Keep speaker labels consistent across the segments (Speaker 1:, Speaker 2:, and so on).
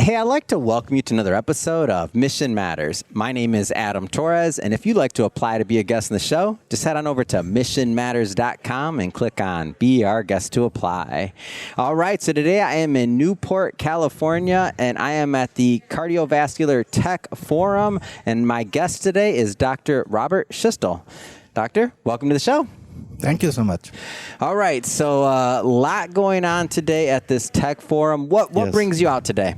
Speaker 1: Hey, I'd like to welcome you to another episode of Mission Matters. My name is Adam Torres, and if you'd like to apply to be a guest in the show, just head on over to missionmatters.com and click on Be Our Guest to Apply. All right, so today I am in Newport, California, and I am at the Cardiovascular Tech Forum, and my guest today is Dr. Robert Schiestl. Doctor, welcome to the show.
Speaker 2: Thank you so much.
Speaker 1: All right, so a lot going on today at this tech forum. What brings you out today?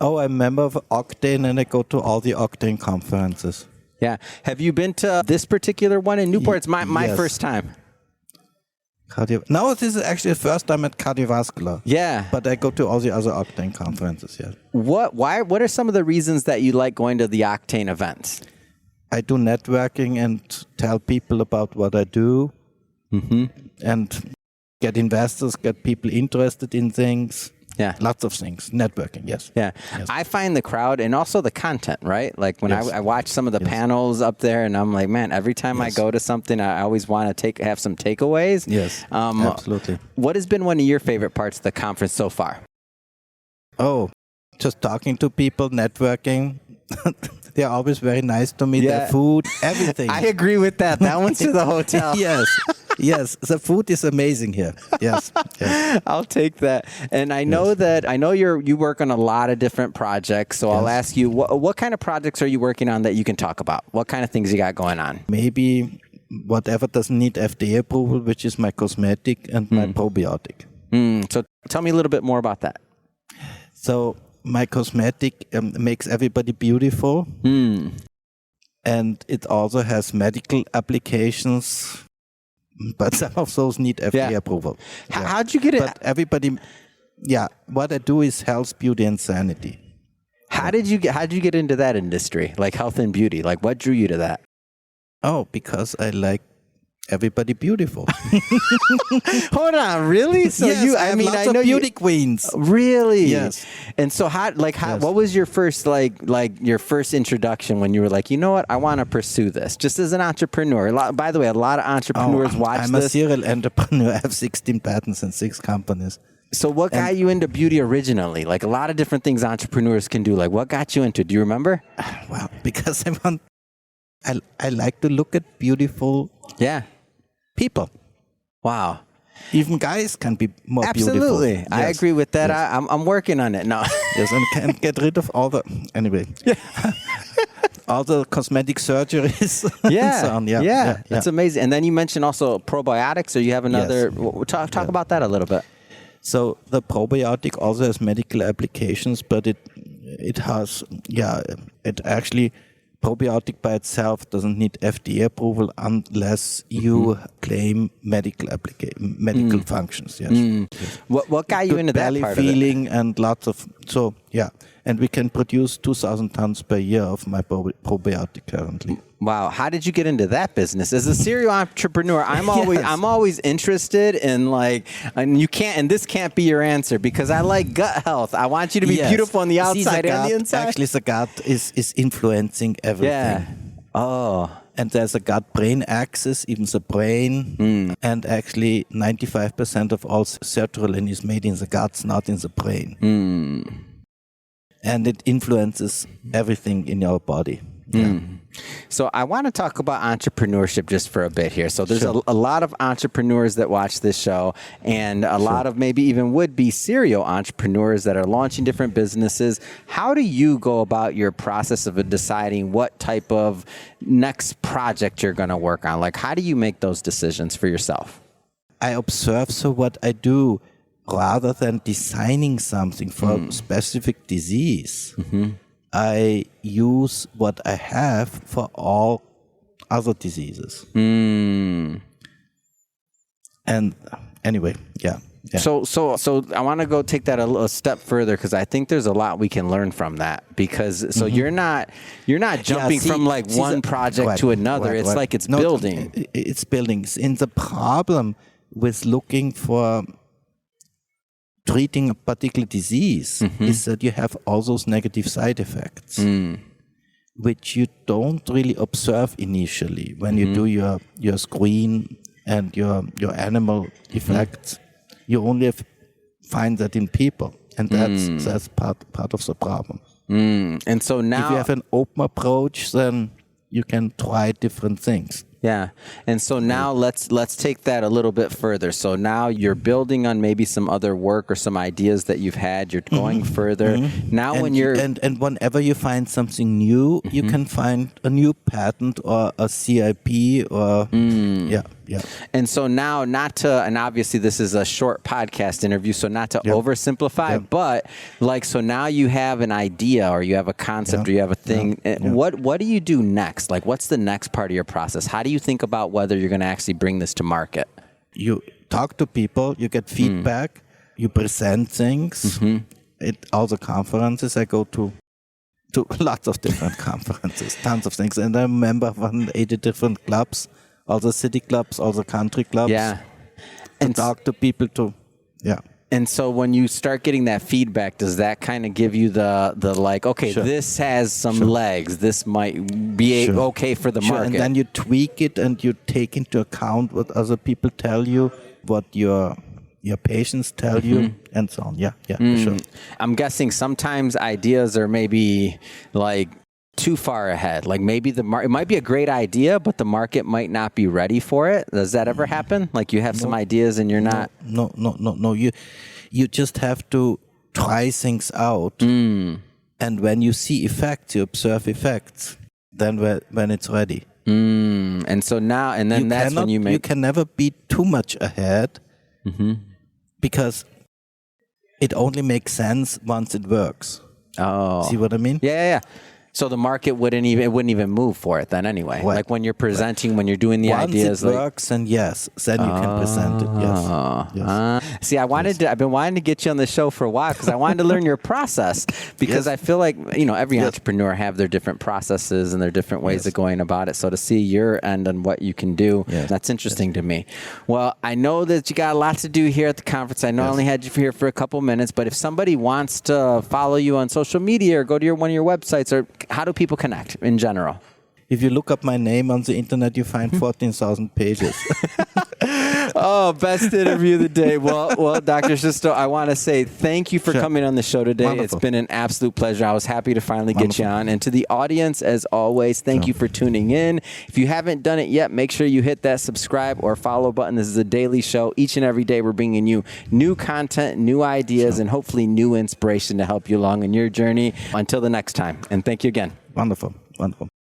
Speaker 2: Oh, I'm a member of Octane, and I go to all the Octane conferences.
Speaker 1: Yeah. Have you been to this particular one in Newport? It's my
Speaker 2: yes.
Speaker 1: first time.
Speaker 2: No, this is actually the first time at Cardiovascular.
Speaker 1: Yeah.
Speaker 2: But I go to all the other Octane conferences, yeah.
Speaker 1: What are some of the reasons that you like going to the Octane events?
Speaker 2: I do networking and tell people about what I do and get investors, get people interested in things.
Speaker 1: Yeah.
Speaker 2: Lots of things. Networking, yes.
Speaker 1: Yeah.
Speaker 2: Yes.
Speaker 1: I find the crowd and also the content, right? Like when I watch some of the panels up there and I'm like, man, every time I go to something, I always want to have some takeaways.
Speaker 2: Yes, absolutely.
Speaker 1: What has been one of your favorite parts of the conference so far?
Speaker 2: Oh, just talking to people, networking. They're always very nice to me.
Speaker 1: Yeah.
Speaker 2: Their food, everything.
Speaker 1: I agree with that. That one's to the hotel.
Speaker 2: Yes. The food is amazing here. Yes.
Speaker 1: I'll take that. And I know you work on a lot of different projects. So I'll ask you, what kind of projects are you working on that you can talk about? What kind of things you got going on?
Speaker 2: Maybe whatever doesn't need FDA approval, which is my cosmetic and my probiotic.
Speaker 1: So tell me a little bit more about that.
Speaker 2: So my cosmetic makes everybody beautiful. And it also has medical applications. But some of those need FDA approval.
Speaker 1: How'd you get it?
Speaker 2: But everybody, what I do is health, beauty, and sanity.
Speaker 1: How'd you get into that industry, like health and beauty? Like what drew you to that?
Speaker 2: Oh, because I like everybody beautiful.
Speaker 1: Hold on, really? So
Speaker 2: yes, I know beauty queens.
Speaker 1: Really?
Speaker 2: Yes.
Speaker 1: And so what was your first your first introduction when you were like, you know what, I want to pursue this just as an entrepreneur? By the way, a lot of entrepreneurs watch this.
Speaker 2: I'm a serial entrepreneur. I have 16 patents and 6 companies.
Speaker 1: So what got you into beauty originally? Like a lot of different things entrepreneurs can do. Like what got you into? Do you remember?
Speaker 2: Well, because I like to look at beautiful people.
Speaker 1: Wow.
Speaker 2: Even guys can be more beautiful.
Speaker 1: Absolutely.
Speaker 2: Yes.
Speaker 1: I agree with that. Yes. I'm working on it now.
Speaker 2: Yes, and can get rid of all the... Anyway. All the cosmetic surgeries.
Speaker 1: Yeah.
Speaker 2: And so on.
Speaker 1: Yeah. That's amazing. And then you mentioned also probiotics, or you have another...
Speaker 2: Yes.
Speaker 1: Talk about that a little bit.
Speaker 2: So the probiotic also has medical applications, but it has... it actually... Probiotic by itself doesn't need FDA approval unless you claim medical functions. Yes. Yes.
Speaker 1: What got you into that
Speaker 2: belly
Speaker 1: part
Speaker 2: feeling
Speaker 1: of it?
Speaker 2: And lots of and we can produce 2,000 tons per year of my probiotic currently.
Speaker 1: Wow, how did you get into that business? As a serial entrepreneur, I'm always interested in and this can't be your answer because I like gut health. I want you to be beautiful on the outside and the inside.
Speaker 2: Actually, the gut is influencing everything.
Speaker 1: Yeah. Oh.
Speaker 2: And there's a gut-brain axis, even the brain. And actually, 95% of all sertraline is made in the guts, not in the brain. And it influences everything in your body. Yeah.
Speaker 1: So I want to talk about entrepreneurship just for a bit here. So there's a lot of entrepreneurs that watch this show, and a lot of maybe even would-be serial entrepreneurs that are launching different businesses. How do you go about your process of deciding what type of next project you're going to work on? Like, how do you make those decisions for yourself?
Speaker 2: I observe what I do rather than designing something for a specific disease. I use what I have for all other diseases. And anyway, yeah.
Speaker 1: So I want to go take that a step further because I think there's a lot we can learn from that. Because you're not jumping from one project to another. It's like it's building.
Speaker 2: It's building. In the problem with looking for treating a particular disease is that you have all those negative side effects, which you don't really observe initially when you do your screen and your animal effects. You only find that in people. And that's part of the problem.
Speaker 1: And so now,
Speaker 2: if you have an open approach, then you can try different things.
Speaker 1: Yeah. And so now let's take that a little bit further. So now you're building on maybe some other work or some ideas that you've had. You're going further. Now
Speaker 2: and
Speaker 1: when you're...
Speaker 2: And whenever you find something new, you can find a new patent or a CIP or... Yeah.
Speaker 1: And so now, not to... And obviously this is a short podcast interview, so not to oversimplify, but like, so now you have an idea or you have a concept or you have a thing. What do you do next? Like, what's the next part of your process? How do you think about whether you're going to actually bring this to market?
Speaker 2: You talk to people, you get feedback, you present things. At all the conferences, I go to lots of different conferences, tons of things. And I'm a member of 180 different clubs, all the city clubs, all the country clubs.
Speaker 1: Yeah.
Speaker 2: And talk to people
Speaker 1: And so when you start getting that feedback, does that kind of give you the like, okay, this has some legs. This might be okay for the market.
Speaker 2: And then you tweak it and you take into account what other people tell you, what your patients tell you, and so on. Sure.
Speaker 1: I'm guessing sometimes ideas are maybe like too far ahead. Like maybe it might be a great idea, but the market might not be ready for it. Does that ever happen? Like you have some ideas and you're not...
Speaker 2: No. You just have to try things out. And when you see effects, you observe effects. Then when it's ready.
Speaker 1: And so now, and then that's when you make...
Speaker 2: You can never be too much ahead because it only makes sense once it works.
Speaker 1: Oh.
Speaker 2: See what I mean?
Speaker 1: Yeah. So the market wouldn't even move for it then anyway. Like when you're presenting, when you're doing the ideas.
Speaker 2: Once it works, and yes, then you can present it. Yes.
Speaker 1: See, I've been wanting to get you on the show for a while because I wanted to learn your process because I feel like, every entrepreneur have their different processes and their different ways of going about it. So to see your end and what you can do, that's interesting to me. Well, I know that you got a lot to do here at the conference. I know I only had you here for a couple minutes, but if somebody wants to follow you on social media or go to one of your websites, or how do people connect in general?
Speaker 2: If you look up my name on the internet, you find 14,000 pages.
Speaker 1: Oh, best interview of the day. Well, Dr. Schiestl, I want to say thank you for coming on the show today.
Speaker 2: Wonderful.
Speaker 1: It's been an absolute pleasure. I was happy to finally get you on. And to the audience, as always, thank you for tuning in. If you haven't done it yet, make sure you hit that subscribe or follow button. This is a daily show. Each and every day, we're bringing you new content, new ideas, and hopefully new inspiration to help you along in your journey. Until the next time. And thank you again.
Speaker 2: Wonderful.